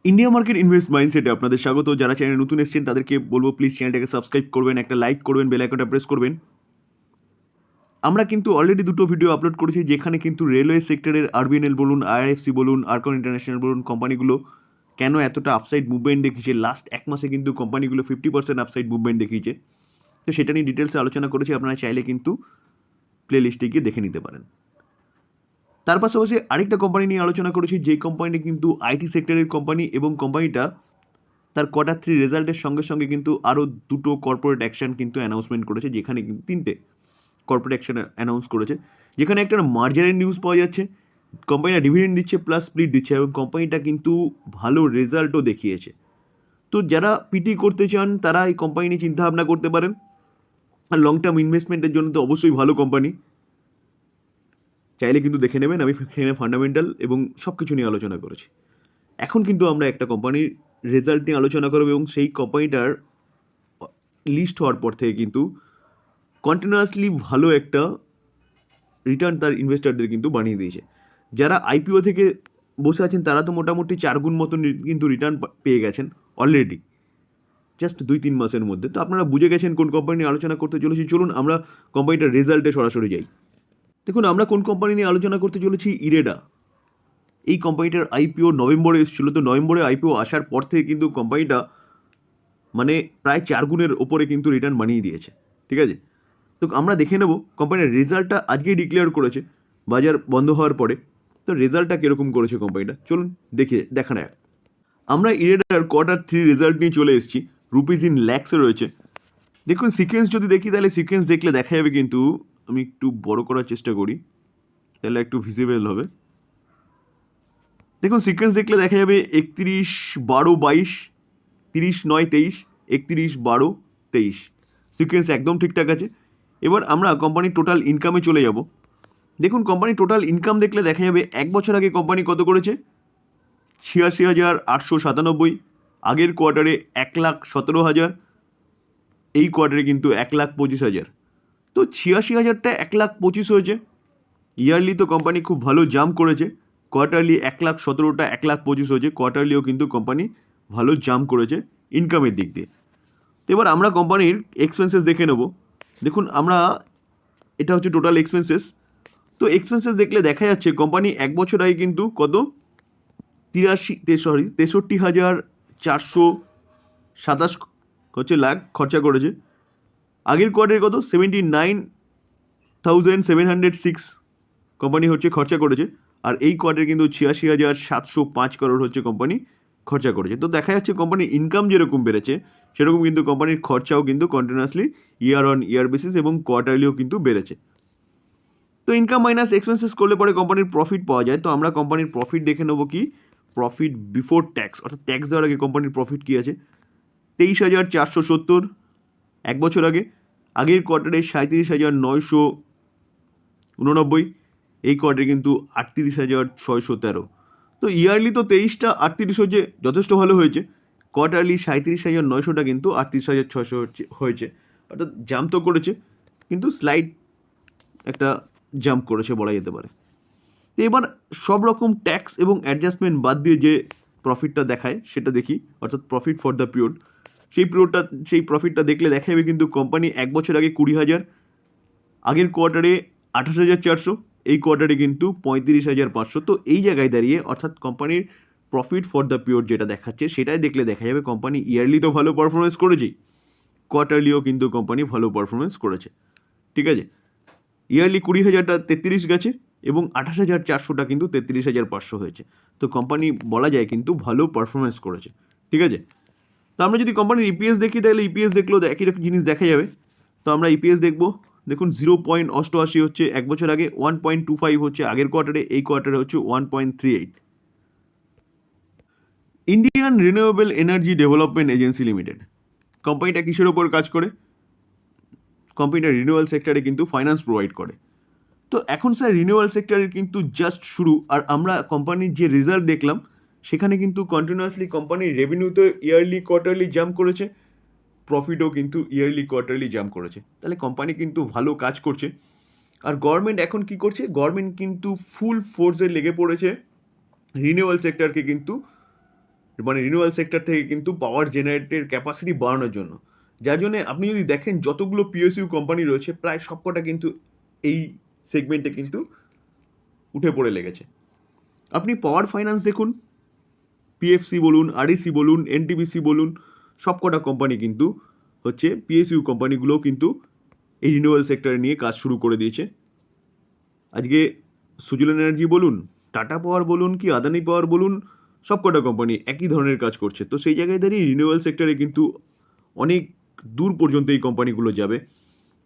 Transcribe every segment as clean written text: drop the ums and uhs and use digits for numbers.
India market invest মাইন্ডসেটে আপনাদের স্বাগত। যারা চ্যানেলে নতুন এসেছেন তাদেরকে বলবো প্লিজ চ্যানেলটাকে সাবস্ক্রাইব করবেন, একটা লাইক করবেন, বেল আইকনটা প্রেস করবেন। আমরা কিন্তু অলরেডি দুটো ভিডিও আপলোড করেছি যেখানে কিন্তু রেলওয়ে সেক্টরের আরবিএনএল বলুন, আইআরএফসি বলুন, আরকন ইন্টারন্যাশনাল বলুন, কোম্পানিগুলো কেন এতটা আপসাইড মুভমেন্ট দেখিয়েছে। লাস্ট এক মাসে কিন্তু কোম্পানিগুলো 50% আপসাইড মুভমেন্ট দেখিয়েছে। তো সেটা নিয়ে ডিটেলসে আলোচনা করেছি, আপনারা চাইলে কিন্তু প্লে লিস্টে গিয়ে দেখে নিতে পারেন। তার পাশাপাশি আরেকটা কোম্পানি নিয়ে আলোচনা করেছি, যেই কোম্পানিটা কিন্তু আইটি সেক্টরের কোম্পানি এবং কোম্পানিটা তার Q3 রেজাল্টের সঙ্গে সঙ্গে কিন্তু আরও দুটো কর্পোরেট অ্যাকশন কিন্তু অ্যানাউন্সমেন্ট করেছে, যেখানে কিন্তু তিনটে কর্পোরেট অ্যাকশন অ্যানাউন্স করেছে, যেখানে একটা মার্জারের নিউজ পাওয়া যাচ্ছে, কোম্পানিটা ডিভিডেন্ড দিচ্ছে প্লাস স্প্লিট দিচ্ছে এবং কোম্পানিটা কিন্তু ভালো রেজাল্টও দেখিয়েছে। তো যারা পিটি করতে চান তারা এই কোম্পানি নিয়ে চিন্তাভাবনা করতে পারেন। আর লং টার্ম ইনভেস্টমেন্টের জন্য তো অবশ্যই ভালো কোম্পানি, চাইলে কিন্তু দেখে নেবেন। আমি সেখানে ফান্ডামেন্টাল এবং সব কিছু নিয়ে আলোচনা করেছি। এখন কিন্তু আমরা একটা কোম্পানির রেজাল্ট নিয়ে আলোচনা করব এবং সেই কোম্পানিটার লিস্ট হওয়ার পর থেকে কিন্তু কন্টিনিউয়াসলি ভালো একটা রিটার্ন তার ইনভেস্টারদের কিন্তু বানিয়ে দিয়েছে। যারা আইপিও থেকে বসে আছেন তারা তো মোটামুটি 4 গুণ মতন কিন্তু রিটার্ন পেয়ে গেছেন অলরেডি, জাস্ট 2-3 মাসের মধ্যে। তো আপনারা বুঝে গেছেন কোন কোম্পানি নিয়ে আলোচনা করতে চলেছি। চলুন আমরা কোম্পানিটার রেজাল্টে সরাসরি যাই। দেখুন, আমরা কোন কোম্পানি নিয়ে আলোচনা করতে চলেছি, ইরেডা। এই কোম্পানিটার আইপিও নভেম্বরে এসেছিলো। তো নভেম্বরে আইপিও আসার পর থেকে কিন্তু কোম্পানিটা মানে প্রায় 4 গুণের ওপরে কিন্তু রিটার্ন বানিয়ে দিয়েছে। ঠিক আছে, তো আমরা দেখে নেব কোম্পানির রেজাল্টটা আজকেই ডিক্লেয়ার করেছে বাজার বন্ধ হওয়ার পরে। তো রেজাল্টটা কীরকম করেছে কোম্পানিটা চলুন দেখা নেয়। আমরা ইরেডার Q3 রেজাল্ট নিয়ে চলে এসেছি, রুপিস ইন ল্যাক্সে রয়েছে। দেখুন সিকোয়েন্স যদি দেখি তাহলে সিকোয়েন্স দেখলে দেখা যাবে, কিন্তু আমি একটু বড় করার চেষ্টা করি তাহলে একটু ভিজিবল হবে। দেখুন সিকোয়েন্স দেখলে দেখা যাবে 31/12/22, 30/9/23, 31/12/23। সিকোয়েন্স একদম ঠিকঠাক আছে। এবার আমরা কোম্পানির টোটাল ইনকামে চলে যাব। দেখুন কোম্পানির টোটাল ইনকাম দেখলে দেখা যাবে এক বছর আগে কোম্পানি কত করেছে, 86,897। আগের কোয়ার্টারে 1,17,000, এই কোয়ার্টারে কিন্তু 1,25,000। তো 86,000টা 1,25,000 হয়েছে। ইয়ারলি তো কোম্পানি খুব ভালো জাম্প করেছে। কোয়ার্টারলি 1,17,000টা 1,25,000 হয়েছে। কোয়ার্টারলিও কিন্তু কোম্পানি ভালো জাম্প করেছে ইনকামের দিক দিয়ে। তো এবার আমরা কোম্পানির এক্সপেন্সেস দেখে নেব। দেখুন এটা হচ্ছে টোটাল এক্সপেন্সেস। তো এক্সপেন্সেস দেখলে দেখা যাচ্ছে কোম্পানি এক বছর আগে কিন্তু কত 63,427 হচ্ছে লাখ খরচা করেছে। আগের কোয়ার্টারে কত 79,706 কোম্পানি হচ্ছে খরচা করেছে। আর এই কোয়ার্টারে কিন্তু 86,705 করোড় হচ্ছে কোম্পানি খরচা করেছে। তো দেখা যাচ্ছে কোম্পানির ইনকাম যেরকম বেড়েছে সেরকম কিন্তু কোম্পানির খরচাও কিন্তু continuously year on year basis এবং কোয়ার্টারলিও কিন্তু বেড়েছে। তো ইনকাম মাইনাস এক্সপেন্সেস করলে পরে কোম্পানির প্রফিট পাওয়া যায়। তো আমরা কোম্পানির প্রফিট দেখে নেবো, কি প্রফিট বিফোর ট্যাক্স, অর্থাৎ ট্যাক্স দেওয়ার আগে কোম্পানির প্রফিট কী আছে। 23,470 এক বছর আগে। আগের কোয়ার্টারে 37,989, এই কোয়ার্টারে কিন্তু 38,613। তো ইয়ারলি তো 23টা 38 হয়েছে, যথেষ্ট ভালো হয়েছে। কোয়ার্টারলি 37,900টা কিন্তু 38,600 হয়েছে, অর্থাৎ জাম্প তো করেছে, কিন্তু স্লাইড একটা জাম্প করেছে বলা যেতে পারে। তো এবার সব রকম ট্যাক্স এবং অ্যাডজাস্টমেন্ট বাদ দিয়ে যে প্রফিটটা দেখায় সেটা দেখি, অর্থাৎ প্রফিট ফর দ্য পিরিয়ড। সেই প্রফিটটা দেখলে দেখা যাবে কিন্তু কোম্পানি এক বছর আগে 20,000, আগের কোয়ার্টারে 28,400, এই কোয়ার্টারে কিন্তু 35,500। তো এই জায়গায় দাঁড়িয়ে অর্থাৎ কোম্পানির প্রফিট ফর দ্য পিরিয়ড যেটা দেখাচ্ছে সেটাই দেখলে দেখা যাবে কোম্পানি ইয়ারলি তো ভালো পারফরমেন্স করেছেই, কোয়ার্টারলিও কিন্তু কোম্পানি ভালো পারফরমেন্স করেছে। ঠিক আছে, ইয়ারলি 20,000টা 33 গেছে এবং 28,400টা কিন্তু 33,500 হয়েছে। তো কোম্পানি বলা যায় কিন্তু ভালো পারফরমেন্স করেছে। ঠিক আছে, তো আমরা যদি কোম্পানির ইপিএস দেখি তাহলে ইপিএস দেখলেও একই রকম জিনিস দেখা যাবে। তো আমরা ইপিএস দেখব। দেখুন 0.88 হচ্ছে এক বছর আগে, 1.25 হচ্ছে আগের কোয়ার্টারে, এই কোয়ার্টারে হচ্ছে 1.38। Indian renewable energy development agency limited কোম্পানিটা কিসের ওপর কাজ করে, কোম্পানিটা রিনিউয়েবল সেক্টরে কিন্তু ফাইন্যান্স প্রোভাইড করে। তো এখন স্যার রিনিউয়েবল সেক্টরের কিন্তু জাস্ট শুরু, আর আমরা কোম্পানির যে রেজাল্ট দেখলাম সেখানে কিন্তু কন্টিনিউয়াসলি কোম্পানির রেভিনিউতে ইয়ারলি কোয়ার্টারলি জাম্প করেছে, প্রফিটও কিন্তু ইয়ারলি কোয়ার্টারলি জাম্প করেছে। তাহলে কোম্পানি কিন্তু ভালো কাজ করছে। আর গভর্নমেন্ট এখন কি করছে, গভর্নমেন্ট কিন্তু ফুল ফোর্সে লেগে পড়েছে রিনিউয়েবল সেক্টরকে কিন্তু মানে রিনিউয়াল সেক্টর থেকে কিন্তু পাওয়ার জেনারেটের ক্যাপাসিটি বাড়ানোর জন্য। যার জন্য আপনি যদি দেখেন যতগুলো পিএসইউ কোম্পানি রয়েছে প্রায় সবকটা কিন্তু এই সেগমেন্টে কিন্তু উঠে পড়ে লেগেছে। আপনি পাওয়ার ফাইন্যান্স দেখুন, পিএফসি বলুন, আরইসি বলুন, এনটিপিসি বলুন, সবকটা কোম্পানি কিন্তু হচ্ছে পিএসইউ কোম্পানিগুলোও কিন্তু এই রিনিউয়াল সেক্টরে নিয়ে কাজ শুরু করে দিয়েছে। আজকে সুজলান এনার্জি বলুন, টাটা পাওয়ার বলুন কি আদানি পাওয়ার বলুন, সবকটা কোম্পানি একই ধরনের কাজ করছে। তো সেই জায়গায় দাঁড়িয়ে রিনিউয়াল সেক্টরে কিন্তু অনেক দূর পর্যন্ত এই কোম্পানিগুলো যাবে।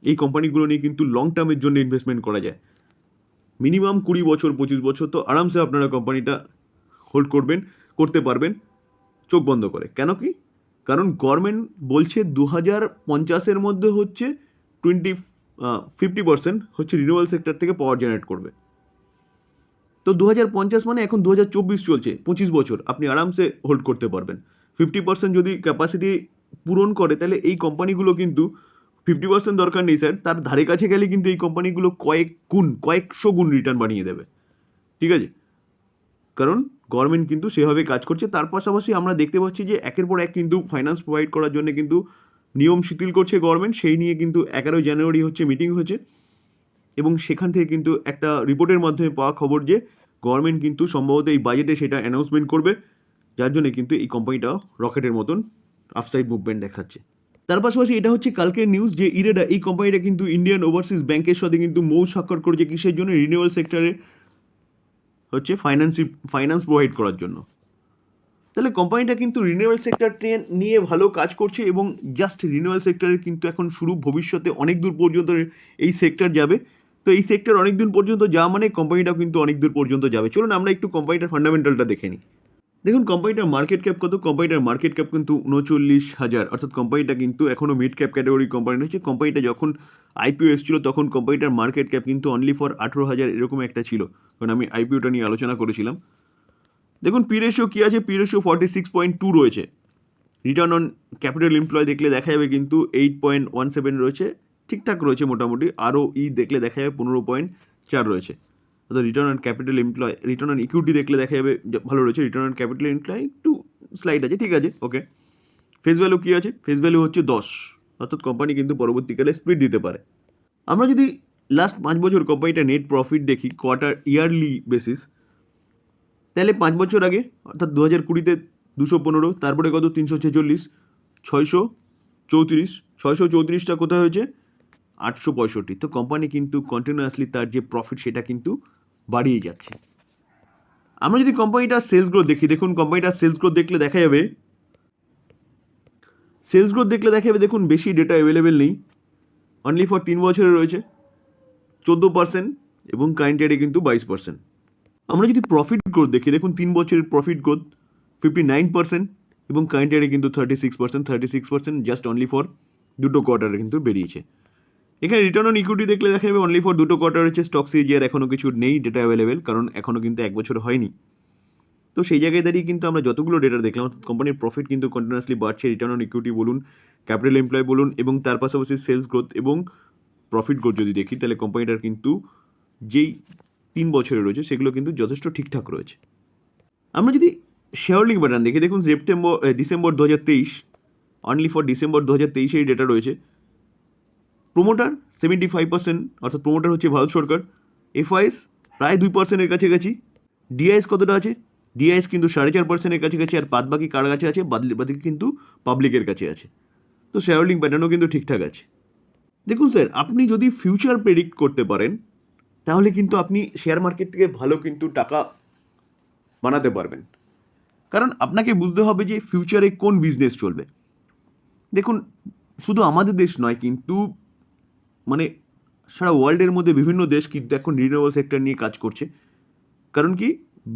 এই কোম্পানিগুলো নিয়ে কিন্তু লং টার্মের জন্য ইনভেস্টমেন্ট করা যায়। মিনিমাম 20 বছর 25 বছর তো আরামসে আপনারা কোম্পানিটা হোল্ড করতে পারবেন চোখ বন্ধ করে। কেন কি? কারণ গভর্নমেন্ট বলছে 2050-এর মধ্যে হচ্ছে 50% হচ্ছে রিনিউয়াল সেক্টর থেকে পাওয়ার জেনারেট করবে। তো 2050 মানে এখন 2024 চলছে, 25 বছর আপনি আরামসে হোল্ড করতে পারবেন। 50% যদি ক্যাপাসিটি পূরণ করে তাহলে এই কোম্পানিগুলো কিন্তু 50% দরকার নেই স্যার, তার ধারে কাছে গেলে কিন্তু এই কোম্পানিগুলো কয়েকশো গুণ রিটার্ন বানিয়ে দেবে। ঠিক আছে? কারণ গভর্নমেন্ট কিন্তু সেভাবে কাজ করছে। তার পাশাপাশি আমরা দেখতে পাচ্ছি যে একের পর এক কিন্তু ফাইন্যান্স প্রোভাইড করার জন্য কিন্তু নিয়ম শিথিল করছে গভর্নমেন্ট। সেই নিয়ে কিন্তু 11 জানুয়ারি হচ্ছে মিটিং হয়েছে এবং সেখান থেকে কিন্তু একটা রিপোর্টের মাধ্যমে পাওয়া খবর যে গভর্নমেন্ট কিন্তু সম্ভবত এই বাজেটে সেটা অ্যানাউন্সমেন্ট করবে, যার জন্য কিন্তু এই কোম্পানিটা রকেটের মতন আফসাইড মুভমেন্ট দেখাচ্ছে। তার পাশাপাশি এটা হচ্ছে কালকের নিউজ যে ইরেডা এই কোম্পানিটা কিন্তু ইন্ডিয়ান ওভারসিজ ব্যাংকের সাথে কিন্তু মৌ স্বাক্ষর করেছে কিসের জন্য? রিনিউয়াল সেক্টরে হচ্ছে ফাইন্যান্স প্রোভাইড করার জন্য। তাহলে কোম্পানিটা কিন্তু রিনিউয়াল সেক্টর নিয়ে ভালো কাজ করছে এবং জাস্ট রিনিউয়াল সেক্টরের কিন্তু এখন শুরু, ভবিষ্যতে অনেক দূর পর্যন্ত এই সেক্টর যাবে। তো এই সেক্টর অনেক দূর পর্যন্ত যাওয়া মানে কোম্পানিটাও কিন্তু অনেক দূর পর্যন্ত যাবে। চলুন আমরা একটু কোম্পানিটার ফান্ডামেন্টালটা দেখে নিই। দেখুন কোম্পানিটার মার্কেট ক্যাপ কত? কোম্পানিটার মার্কেট ক্যাপ কিন্তু 39,000, অর্থাৎ কোম্পানিটা কিন্তু এখনও মিড ক্যাপ ক্যাটাগরি কোম্পানি হচ্ছে। কোম্পানিটা যখন আইপিও এসেছিল তখন কোম্পানিটার মার্কেট ক্যাপ কিন্তু অনলি ফর 18,000 এরকম একটা ছিল, কারণ আমি আইপিওটা নিয়ে আলোচনা করেছিলাম। দেখুন পি রেশিও কী আছে? পি রেশিও 46.2 রয়েছে। রিটার্ন অন ক্যাপিটাল এমপ্লয় দেখলে দেখা যাবে কিন্তু 8.17 রয়েছে, ঠিকঠাক রয়েছে মোটামুটি। আরও দেখলে দেখা যাবে 15.4 রয়েছে। অর্থাৎ return on capital employ, return on equity দেখলে দেখা যাবে ভালো রয়েছে। রিটার্ন অন ক্যাপিটাল এমপ্লয় একটু স্লাইড আছে, ঠিক আছে, ওকে। ফেস ভ্যালু কী আছে? ফেস ভ্যালু হচ্ছে 10, অর্থাৎ কোম্পানি কিন্তু পরবর্তীকালে স্প্লিট দিতে পারে। আমরা যদি লাস্ট 5 বছর কোম্পানিটা নেট প্রফিট দেখি ইয়ারলি বেসিস, তাহলে 5 বছর আগে অর্থাৎ 2020-তে 215, তারপরে কত? 346, 634, 634টা কোথায় হয়েছে? 865। তো কোম্পানি কিন্তু কন্টিনিউয়াসলি তার যে প্রফিট সেটা কিন্তু বাড়িয়ে যাচ্ছে। আমরা যদি কোম্পানিটার সেলস গ্রোথ দেখি, দেখুন কোম্পানিটার সেলস গ্রোথ দেখলে দেখা যাবে দেখুন বেশি ডেটা অ্যাভেলেবেল নেই, অনলি ফর 3 বছরে রয়েছে 14% এবং কারেন্ট ইয়ারে কিন্তু 22%। আমরা যদি প্রফিট গ্রোথ দেখি, দেখুন 3 বছরের প্রফিট গ্রোথ 59% এবং কারেন্ট ইয়ারে কিন্তু 36% জাস্ট অনলি ফর দুটো কোয়ার্টারে কিন্তু বেরিয়েছে। এখানে রিটার্ন অন ইকুইটি দেখলে দেখা যাবে অনলি ফর দুটো কোয়ার্টার হচ্ছে, স্টক সিজিআর এখনও কিছু নেই ডেটা অ্যাভেলেবেল, কারণ এখনও কিন্তু 1 বছর হয়নি। তো সেই জায়গায় দাঁড়িয়ে কিন্তু আমরা যতগুলো ডেটা দেখলাম কোম্পানির প্রফিট কিন্তু কন্টিনিউয়াসলি বাড়ছে। রিটার্ন অন ইকুইটি বলুন, ক্যাপিটাল এমপ্লয় বলুন এবং তার পাশাপাশি সেলস গ্রোথ এবং প্রফিট গ্রোথ যদি দেখি তাহলে কোম্পানিটার কিন্তু যেই 3 বছরে রয়েছে সেগুলো কিন্তু যথেষ্ট ঠিকঠাক রয়েছে। আমরা যদি শেয়ার হোল্ডিং প্যাটার্ন দেখি, দেখুন ডিসেম্বর 2023, অনলি ফর ডিসেম্বর 2023 এই ডেটা রয়েছে। প্রোমোটার 75%, অর্থাৎ প্রোমোটার হচ্ছে ভারত সরকার। এফআইএস প্রায় 2%-এর কাছাকাছি। ডিআইএস কতটা আছে? ডিআইএস কিন্তু 4.5%-এর কাছাকাছি। আর বাকি কার কাছে আছে? বাকি কিন্তু পাবলিকের কাছে আছে। তো শেয়ার হোল্ডিং প্যাটার্নও কিন্তু ঠিকঠাক আছে। দেখুন স্যার, আপনি যদি ফিউচার প্রেডিক্ট করতে পারেন তাহলে কিন্তু আপনি শেয়ার মার্কেট থেকে ভালো কিন্তু টাকা বানাতে পারবেন। কারণ আপনাকে বুঝতে হবে যে ফিউচারে কোন বিজনেস চলবে। দেখুন শুধু আমাদের দেশ নয় কিন্তু মানে সারা ওয়ার্ল্ডের মধ্যে বিভিন্ন দেশ কিন্তু এখন রিনিউয়েবল সেক্টর নিয়ে কাজ করছে। কারণ কি?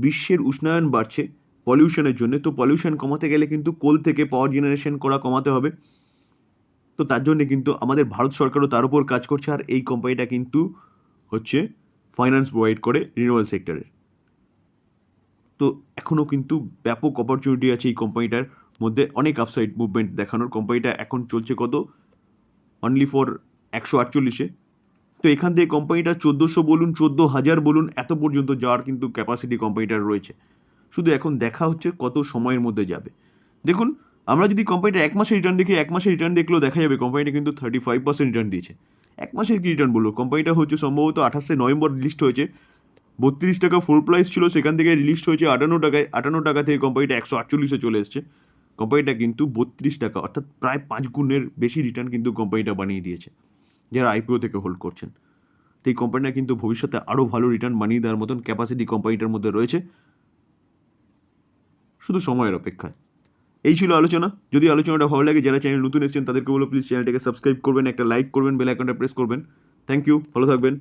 বিশ্বের উষ্ণায়ন বাড়ছে পলিউশনের জন্য। তো পলিউশন কমাতে গেলে কিন্তু কোল থেকে পাওয়ার জেনারেশন করা কমাতে হবে। তো তার জন্য কিন্তু আমাদের ভারত সরকারও তার উপর কাজ করছে। আর এই কোম্পানিটা কিন্তু হচ্ছে ফাইন্যান্স প্রোভাইড করে রিনিউয়েবল সেক্টরের। তো এখনও কিন্তু ব্যাপক অপরচুনিটি আছে এই কোম্পানিটার মধ্যে, অনেক আপসাইড মুভমেন্ট দেখানোর। কোম্পানিটা এখন চলছে কত? অনলি ফর 148-এ। তো এখান থেকে কোম্পানিটা 1400 বলুন, 14,000 বলুন, এত পর্যন্ত যাওয়ার কিন্তু ক্যাপাসিটি কোম্পানিটার রয়েছে। শুধু এখন দেখা হচ্ছে কত সময়ের মধ্যে যাবে। দেখুন, আমরা যদি কোম্পানিটা 1 মাসের রিটার্ন দেখি, 1 মাসের রিটার্ন দেখলেও দেখা যাবে কোম্পানিটা কিন্তু 35% রিটার্ন দিয়েছে। 1 মাসের কি রিটার্ন বলবো, কোম্পানিটা হচ্ছে সম্ভবত 28শে নভেম্বর লিস্ট হয়েছে, 32 টাকা ফ্লোর প্রাইস ছিল, সেখান থেকে রিলিস্ট হয়েছে 58 টাকায়। 58 টাকা থেকে কোম্পানিটা 148-এ চলে এসছে। কোম্পানিটা কিন্তু 32 টাকা, অর্থাৎ প্রায় 5 গুণের বেশি রিটার্ন কিন্তু কোম্পানিটা বানিয়ে দিয়েছে যারা আইপিও থেকে হোল্ড করছেন। তো এই কোম্পানিটা কিন্তু ভবিষ্যতে আরও ভালো রিটার্ন বানিয়ে দেওয়ার মতন ক্যাপাসিটি কোম্পানিটার মধ্যে রয়েছে, শুধু সময়ের অপেক্ষায়। এই ছিল আলোচনা। যদি আলোচনাটা ভালো লাগে, যারা চ্যানেল নতুন এসেছেন তাদেরকে বলো প্লিজ চ্যানেলটাকে সাবস্ক্রাইব করবেন, একটা লাইক করবেন, বেল আইকনটা প্রেস করবেন। থ্যাংক ইউ, ভালো থাকবেন।